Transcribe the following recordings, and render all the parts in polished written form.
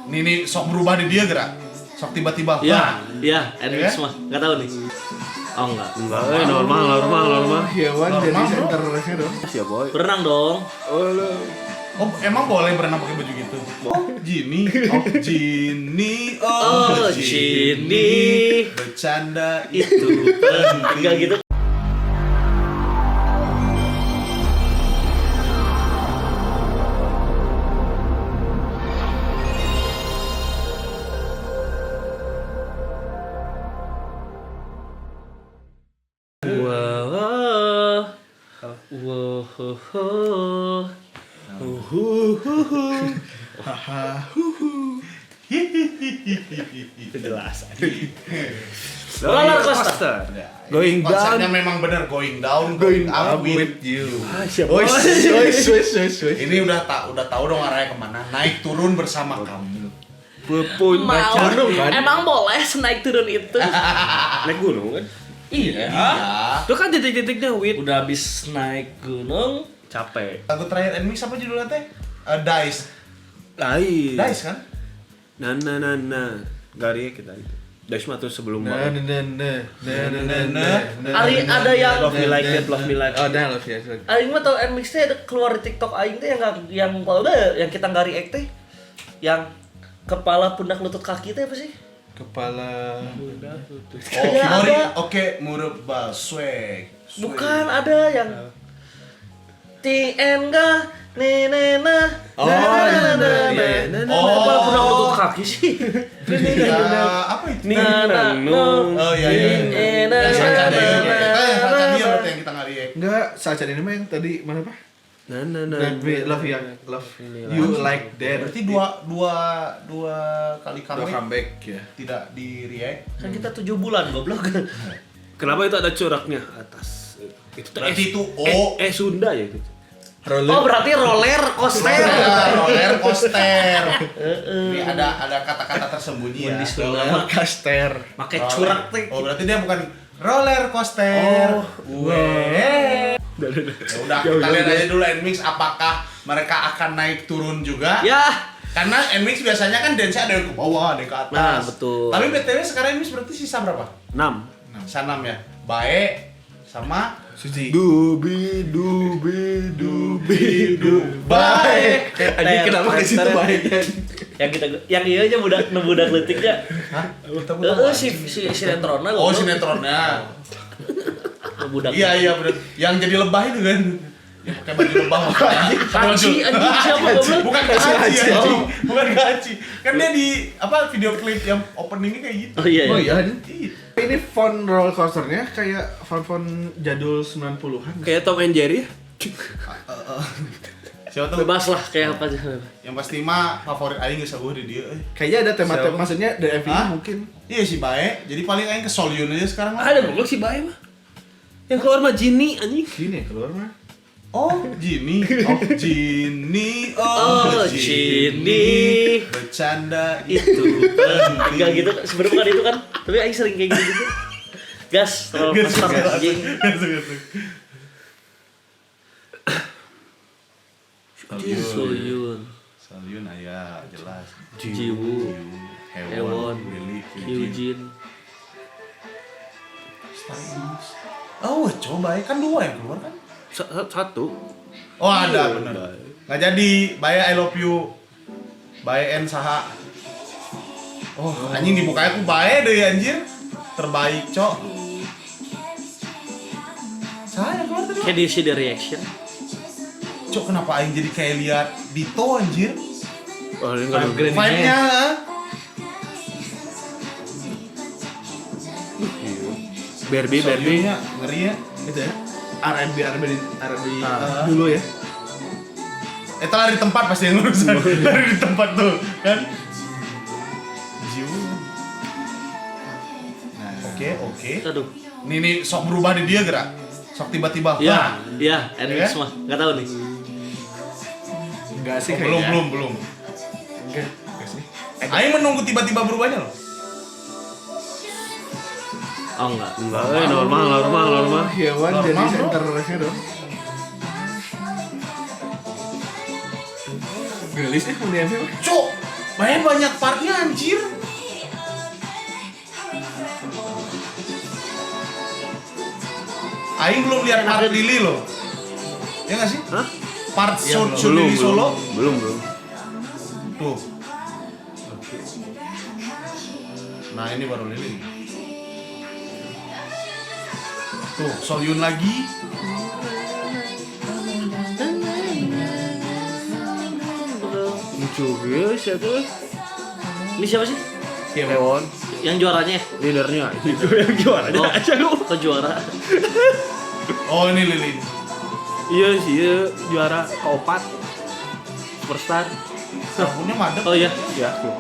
Nih sok berubah di dia gerak. Sok tiba-tiba. Iya, Enmix mah. Enggak tahu nih. Oh enggak. Normal. Hewan Normal, jadi bro. center-nya dong. Siap boy. Berenang dong. Oh, emang boleh berenang pakai baju gitu? Oh, Jini. Oh, Jini. Bercanda Itu enggak gitu. Penjelasan. Roller coaster. Going down. Konsepnya memang bener going down, going up with you. Siap Woi, boy. Ini udah tahu dong arahnya kemana. Naik turun bersama kamu. Pun gunung kan? Emang boleh naik turun itu? Naik gunung kan? Iya. Itu kan titik-titiknya wit. Udah habis naik gunung, capek. Lagu terakhir Enmix apa judulnya teh? Dice. Lain. Dice kan? Nah. Gari kita itu. Dice mah tuh sebelum Nah. Ari ada yang Love Me Like That, Love Me Like Oh, dah love ya. Aing mah tau Enmix teh ada keluar di TikTok aing teh yang yang kita nggak react teh. Yang kepala pundak lutut kaki teh apa sih? Kepala Oh, Iya, Kimori. ada. Oke, mureba swag. Bukan ada yang TN ga nenena. Oh, iya. Kepala pundak lutut kaki sih. Apa itu? Oh iya. Yang Sacha dia. Kita yang Sacha dia berarti yang kita nge-react. enggak, Sacha ini mah yang tadi mana apa? Love ya, love you like that. Berarti dua kali Udah comeback comeback ya. tidak di-react. Kan kita 7 bulan goblok. Kenapa itu ada coraknya atas? Itu tuh Berarti itu O. Sunda ya itu. Oh berarti roller coaster. Roller coaster. Ini ada kata-kata tersembunyi ya. Di Sunda Roller coaster. pakai curak teh. Oh, berarti dia bukan roller coaster. Ya udah, kita lihat aja dulu Enmix apakah mereka akan naik turun juga. Ya. Karena Enmix biasanya kan dance ada yang ke bawah, ada yang ke atas. Nah, betul. Tapi BTW sekarang Enmix berarti sisa berapa? 6. Sisa 6 ya. Bae sama Suci. Dubi. Bae. Anjing kenapa ke situ baiknya? Yang iya aja budak letiknya. Hah? Si sinetronnya Oh, sinetronnya. budak. Iya bener. Yang jadi lebah itu kan. Ya, pakai baju lebah anjing. Anjing siapa goblok? Bukan Haji anjing. Bukan Haji. Kan dia di video klip yang openingnya kayak gitu. Oh iya. Oh iya. Iya. Ini font roller coasternya kayak font jadul 90-an. Kayak Tom and Jerry ya? Siapa tahu Bebas lah kayak apa aja. yang pasti mah favorit aing geus sabuh di dia euy. Kayaknya ada tema Siapa? maksudnya dari MV Hah? mungkin. Iya si Bae. Jadi paling aing ke Solyun aja sekarang mah. Ada goblok si Bae mah. Yang keluar mah Jini anjing. Gini ya keluar mah. Oh, Jini. Oh, Jini. Bercanda Itu enggak gitu sebenarnya bukan itu kan. Tapi aing sering kayak gitu. Gas, roller coaster anjing. Solyun. Solyun aya jelas. Jiwoo. Ewon. Willy, Hyujin. Oh, coba ya kan 2 yang keluar kan? Satu. Oh, ada bener. Nggak jadi, Bae I love you. Bae N saha. Oh, anjing dibukanya ku Bae deh anjir. Terbaik, Cok. Saya keluar tadi. Kayak di see the reaction. Cok, kenapa aing jadi kayak lihat Dito anjir? Oh, ini enggak ada. Vibe-nya. Barbie. Solyunnya ngeri ya. Itu ya. R&B dulu ya. Eta lari di tempat pasti yang urusan. Lari di tempat tuh, kan? Jiwa. Nah, oke. Aduh. Nih sok berubah di dia gerak. Sok tiba-tiba. Iya, Enmix mah. Enggak tahu nih. Enggak sih Oh, kayaknya. belum. Enggak sih. Aing menunggu tiba-tiba berubahnya loh. Oh enggak. Normal. Hewan jadi Normal, bro. center-nya dong. Gelis mau di MV mah. Cok, banyak partnya anjir. Aing belum lihat part Lili loh. Ya nggak sih? Hah? Part Iya, show Lili solo. Belum. Tuh. Nah ini baru Lili. Tuh, Soyun lagi. Lucu guys ya tuh. Ini siapa sih? Tewon, Yang juaranya? leadernya. Itu yang juaranya Oh, aja lu. ke juara. Oh ini Lili. Iya sih, iya, juara keempat. Superstar. Sabunnya madep. Oh iya. Ya, tuh.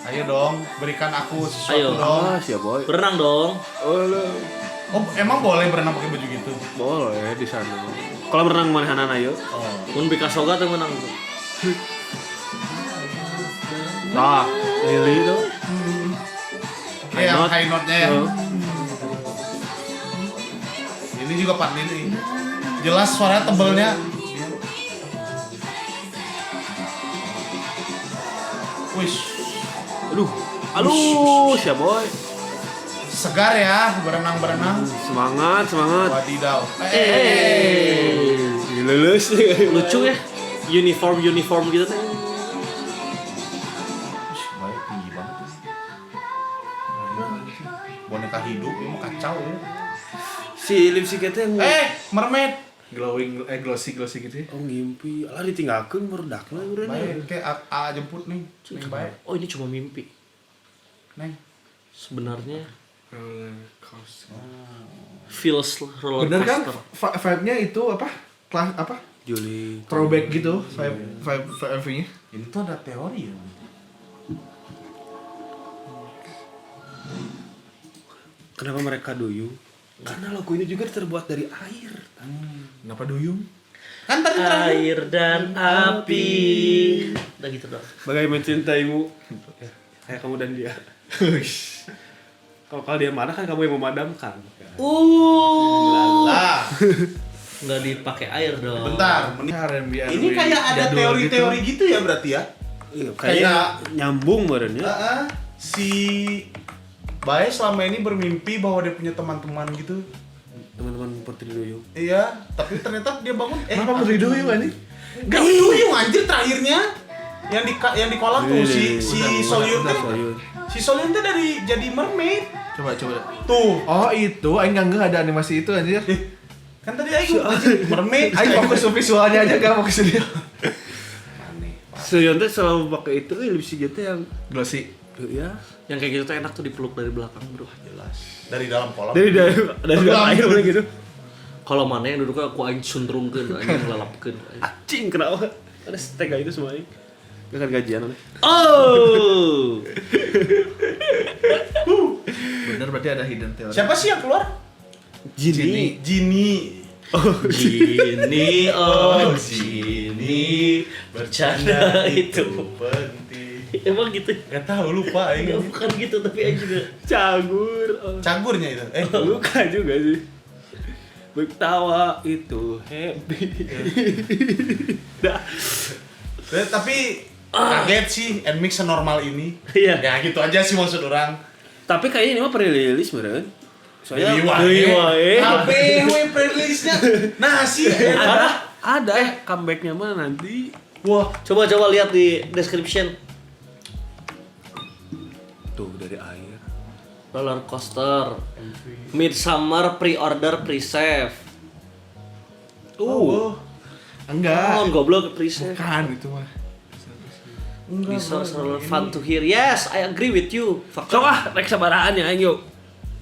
Ayo dong, berikan aku sesuatu Ayo. dong. Ah, siap boy. Berenang dong. Oh, lu. Oh, emang boleh berenang pakai baju gitu? Boleh di sana. Kalau berenang mana ayo. Oh. Mun Picasso tuh menang. Nah, Lili tuh. Yang note. high note-nya ya. Oh. Ini juga part Lili. Jelas suara tebelnya. Wih, Aduh, siap boy. segar ya berenang-berenang. Semangat. Wadidaw. Lulus. Lucu ya. Uniform gitu teh. Baik, tinggi banget. Boneka hidup, ini mah kacau ya. Si lipstick itu yang Mermaid. Glossy gitu ya. oh ngimpi. Alah ditinggalkeun merdakna urang. Baik, kayak A jemput nih. Neng baik. Oh ini cuma mimpi. Neng. Sebenarnya Roller coaster. feels roller Bener kan? coaster. Vibe-nya itu apa? Kelas apa? Juli. Throwback gitu, vibe-nya. Ini tuh ada teori ya. Kenapa mereka duyung? Karena lagu ini juga terbuat dari air. Kenapa duyung? Kan tadi terakhir. Air dan api. Udah gitu dong. Bagai mencintaimu. Kayak kamu dan dia. Kalau dia marah kan kamu yang memadamkan. Lah. Nggak dipakai air dong. Bentar. R&B Ini kayak ada teori-teori gitu ya berarti ya? Iya, kayak nyambung badannya. Si Bae selama ini bermimpi bahwa dia punya teman-teman gitu. Teman-teman Putri Duyung. Iya, tapi ternyata dia bangun Kenapa Putri Duyung ini? Enggak duyung anjir terakhirnya. Yang di kolam tuh si Soyun teh. Si Soyun teh dari jadi mermaid. Coba. Tuh. Oh itu, aing nggak ada animasi itu anjir. Kan tadi aing anjir mermaid. Aing fokus ke visualnya aja, gak fokus ke dia. Soyeon teh selalu pakai itu lipstick gitu yang Glossy. ya Yang kayak gitu tuh enak tuh dipeluk dari belakang bro. Jelas. Dari dalam kolam. dari dalam air udah gitu. Kalau mana yang duduknya aku aing suntrungkeun, aing ngelalapkeun. Acing kenapa? Ada setega itu semua ini. Gak kan gajian aneh. Oh. Bener berarti ada hidden theory. Siapa sih yang keluar? Jini. Jini. Gini oh gini bercanda itu penting. emang gitu Gak tahu lupa ya, aing. bukan gitu tapi aing juga Cagur. Cagurnya itu. Luka juga sih. Bertawa itu happy. Dah. Tapi kaget sih Nmix senormal ini. Iya. Ya gitu aja sih maksud orang. Tapi kayaknya ini mah pre-release beneran. Soalnya Deui wae. Apa we playlistnya? Nah sih. Ada comebacknya mah nanti. wah coba lihat di description Tuh dari air. roller coaster Midsummer pre-order pre-save Enggak. goblok pre-save Kan itu mah. bisa selalu fun to hear. Yes, I agree with you. Fuck. Sok ah, rek sabaraan ya aing yuk.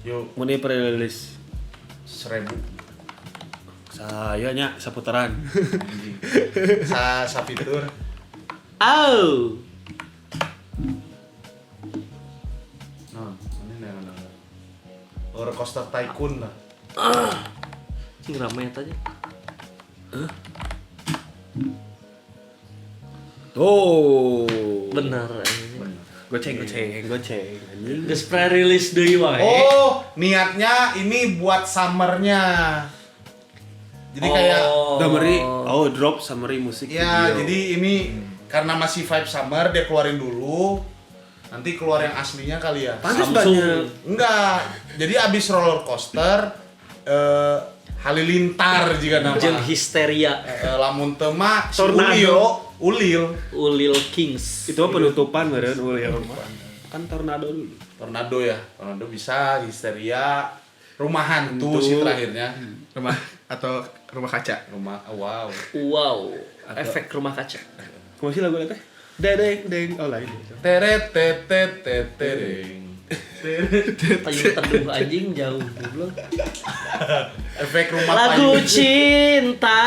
Yuk, Mun ieu pre-release. 1000. Saya nya seputaran. Sa fitur. Oh. Nah, ini roller coaster tycoon lah. Cing rame tanya. Oh. Benar. Goceng. Anjing. Geus pre-release deui wae. Oh, niatnya ini buat summernya. Jadi kayak Summary, drop summary musik ya, video. jadi ini karena masih vibe summer dia keluarin dulu. Nanti keluar yang aslinya kali ya. Pantes Samsung. banyak. Enggak. Jadi abis roller coaster Halilintar jika nama. Jeung Histeria, Lamun teu mah si Tornado. Ulil. Kings. Itu mah penutupan meureun ulil mah. Kan tornado dulu. Tornado ya. Tornado bisa, Histeria, Rumah Hantu sih terakhirnya. Rumah atau rumah kaca. Wow. Wow, efek rumah kaca. Kumaha sih lagu teh? Deng lain. Teret tetet tetering. Payung teduh anjing jauh goblok. Efek rumah Lagu payung. cinta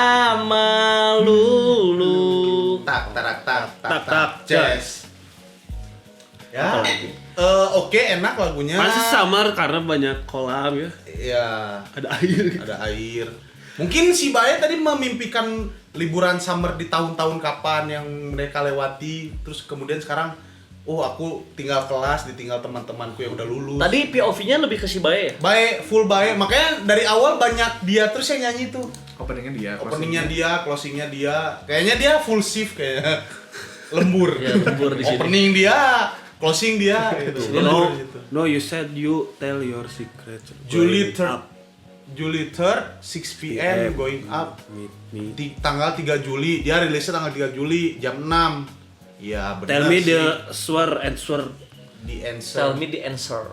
melulu. Tak tarak tak Tak, tak, jazz. Ya. Oke, enak lagunya. Pasti summer karena banyak kolam ya. Ya, Ada air. ada air. Mungkin si Bae tadi memimpikan liburan summer di tahun-tahun kapan yang mereka lewati, terus kemudian sekarang aku tinggal kelas, ditinggal teman-temanku yang udah lulus. Tadi POV-nya lebih ke si Bae ya? Bae, full Bae, makanya dari awal banyak dia terus yang nyanyi tuh. Openingnya dia. Openingnya dia, closingnya dia. Kayaknya dia full shift kayaknya. Lembur. Ya, lembur di sini. Opening dia, closing dia gitu. No, Gitu. no, you said you tell your secret. July Going 3rd, July 3rd, 6 p.m. going up. Meet me. Tanggal 3 Juli, dia rilisnya tanggal 3 Juli jam 6. Ya benar. Tell me sih. the answer. The answer. Tell me the answer.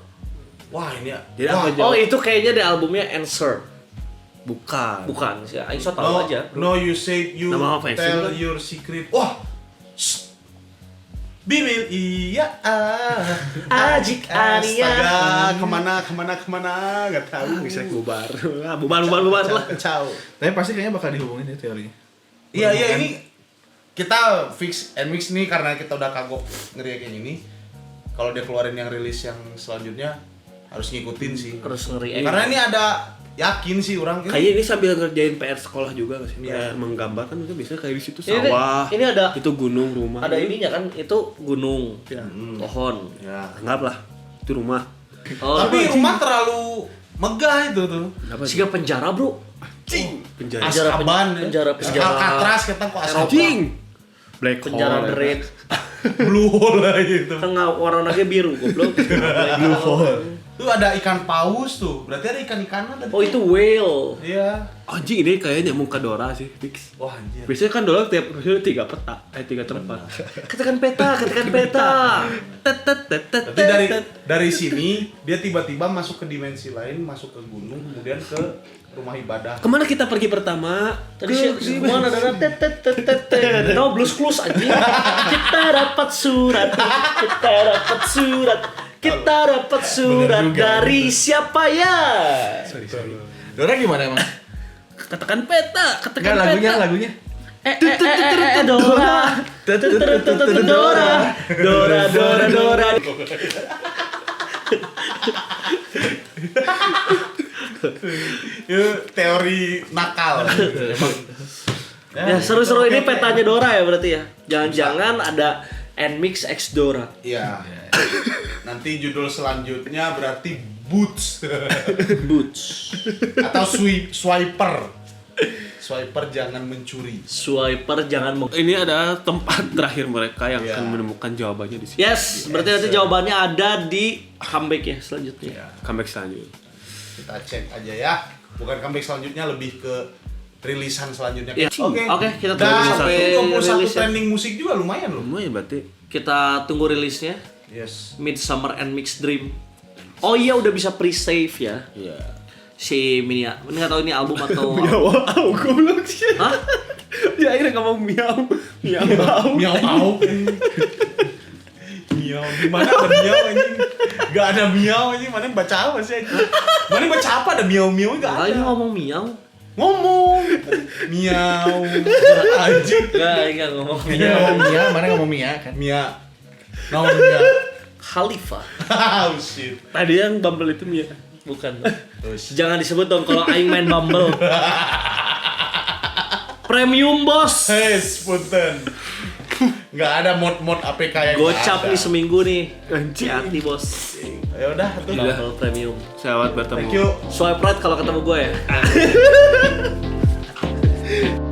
Wah ini ya. Jadi Wah, apa Oh, itu kayaknya di albumnya Answer. Bukan. Bukan sih, aing so no, tahu aja. no, you said you Nama apa ya? tell Single? your secret. Wah. Shh. Bibil iya Ajik Ania. Kemana nggak tahu. Bisa bubar. bubar lah. Kacau. Tapi pasti kayaknya bakal dihubungin ya teorinya. Iya ini kita fix and mix nih karena kita udah kagok ngeri kayak gini. Kalau dia keluarin yang rilis yang selanjutnya harus ngikutin sih. Terus ngeri. Karena ini ada yakin sih orang ini. Kayaknya ini sambil ngerjain PR sekolah juga nggak sih? Iya. Kayak menggambarkan itu biasanya kayak di situ Ini- sawah. ini ada- itu gunung rumah. Ada ininya kan, itu gunung, Ya. pohon. Ya. Anggaplah itu rumah. Oh, Tapi rumah terlalu megah itu tuh. Kenapa sih? siga penjara, Bro. Penjara. Azkaban, penjara- Alcatraz kita kok Azkaban. Anjing. Black Penjara hole. Dread. Blue hole lah gitu. Kan warnanya biru, goblok. Blue hole. Tuh ada ikan paus tuh. Berarti ada ikan-ikanan tadi. Oh, itu whale. Iya. Anjing ini kayaknya nyambung ke Dora sih, fix. Wah anjir. Biasanya kan Dora tiap episode 3 peta, 3 tempat. Katakan peta. Berarti dari sini dia tiba-tiba masuk ke dimensi lain, masuk ke gunung, kemudian ke rumah ibadah. Kemana kita pergi pertama? Tadi semua ada no blues clues anjing. Kita dapat surat. Dari siapa ya? Dora gimana emang? Katakan peta, Enggak lagunya. Dora. Dora. Itu teori nakal. Emang. Ya, seru-seru ini petanya Dora ya berarti ya. Jangan-jangan ada Nmix X Dora. Iya. Nanti judul selanjutnya berarti Boots Boots. atau Swiper. Swiper jangan mencuri. Swiper jangan Ini adalah tempat terakhir mereka yang Iya. akan menemukan jawabannya di sini. Yes, berarti nanti jawabannya ada di comeback ya selanjutnya. Ya, Comeback selanjutnya. kita cek aja ya. Bukan comeback selanjutnya, lebih ke rilisan selanjutnya. Iya. Oke, kita Dan tunggu sampai 21 rilis ya. trending musik juga lumayan loh. Lumayan berarti. Kita tunggu rilisnya. Yes. Midsummer and Mixed Dream. Oh iya udah bisa pre-save ya. Iya. Si Minia. Ini nggak tahu ini album atau Wow, goblok sih. Hah? Dia akhirnya ngomong miau. Miau. Miau mau. Miau di mana ada miau anjing? Gak ada miau anjing. Mana baca apa sih anjing? Mana baca apa ada miau-miau enggak Ah, ini ada. ngomong miau. Ngomong. Miau. Anjing. Enggak ngomong Mia miau. ngomong Mia, mana ngomong Mia kan? Mia. Naon Mia? Khalifah. Oh shit. Tadi yang Bumble itu Mia. Bukan. Terus. Jangan disebut dong kalau aing main Bumble. Premium bos. Hei, punten. Nggak ada mod-mod APK yang Gocap ada. nih seminggu nih. Anjing. Hati bos. Ya udah tuh. Bumble Premium. Selamat bertemu. Thank you. Swipe right kalau ketemu gue ya. Bye.